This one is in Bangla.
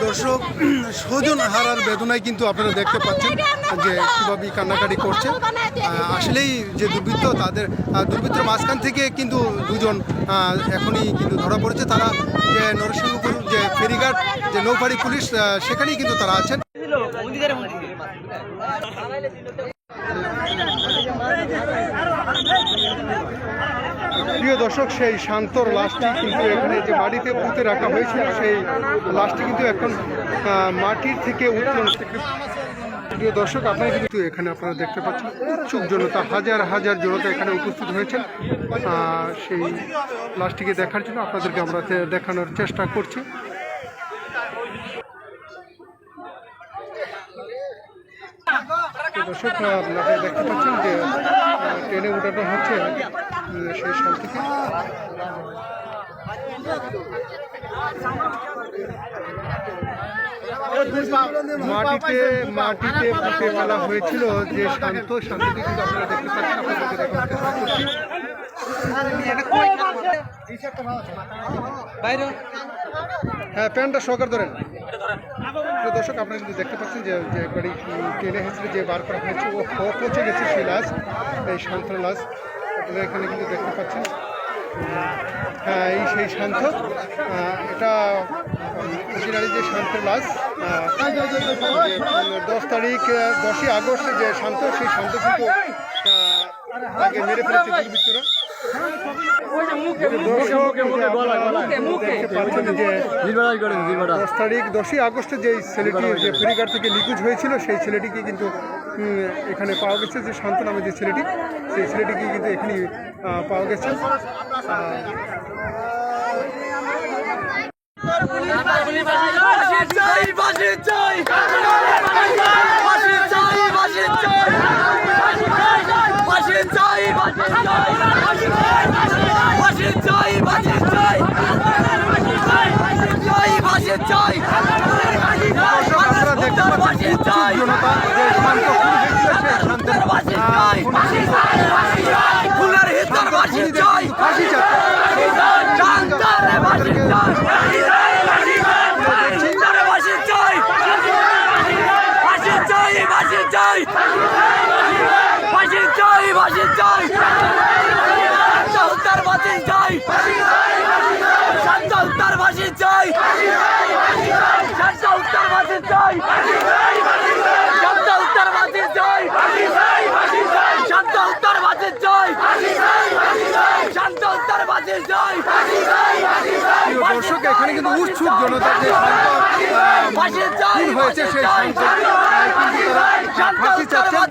দর্শক, স্বজন হারার বেদনায় কিন্তু আপনারা দেখতে পাচ্ছেন যে কীভাবে কান্নাকাটি করছে। আসলেই যে দুর্বৃত্ত, তাদের দুর্বৃত্তের মাঝখান থেকে কিন্তু দুজন এখনই কিন্তু ধরা পড়েছে। তারা যে নরসিংহপুর যে ফেরিঘাট যে নৌবাড়ি পুলিশ, সেখানেই কিন্তু তারা আছেন। প্রিয় দর্শক, সেই শান্তর লাশটি কিন্তু এখানে যে মাটিতে পুঁতে রাখা হয়েছিল, সেই লাশটি কিন্তু এখন মাটির থেকে উত্তোলন। প্রিয় দর্শক, আপনারা কিন্তু এখানে আপনারা দেখতে পাচ্ছেন উৎসুক জনতা, হাজার হাজার জনতা এখানে উপস্থিত হয়েছেন সেই লাশটিকে দেখার জন্য। আপনাদেরকে আমরা দেখানোর চেষ্টা করছি। দর্শক, আপনারা দেখতে পাচ্ছেন যে ট্রেনে উঠানো হচ্ছে সেই স্থান থেকে। মাটিতে পুঁতে ফেলা হয়েছিল যে শান্তকে কিন্তু আপনারা দেখতে পাচ্ছেন। আপনাদেরকে দেখানোর চেষ্টা করছি। হ্যাঁ, প্যান্টটা সহকার ধরেন। দর্শক, আপনারা কিন্তু দেখতে পাচ্ছেন যে বাড়ি ট্রেনে হেসে যে বার করা হয়েছে, ও পৌঁছে গেছে সেই লাশ, এই শান্ত লাশ। আপনারা এখানে কিন্তু দেখতে পাচ্ছেন। হ্যাঁ, এই সেই শান্ত, এটা অরিজিনালি যে শান্তের লাশ। 10ই আগস্ট যে শান্ত, সেই শান্ত কিন্তু তাকে মেরে ফেলেছে দুর্বৃত্তরা। দশ তারিখ 10ই আগস্টে যে ছেলেটি যে ফেরিঘাট থেকে নিখোঁজ হয়েছিল, সেই ছেলেটিকে কিন্তু এখানে পাওয়া গেছে। যে শান্ত নামে যে ছেলেটি, সেই ছেলেটিকে কিন্তু এখানে পাওয়া গেছে। আপনারা দেখতে পাচ্ছেন জনতা যে শান্ত ফাঁসি দর্শক, এখানে কিন্তু উৎসুক জনতা যে হয়েছে সেই ফাঁসি চাচ্ছেন।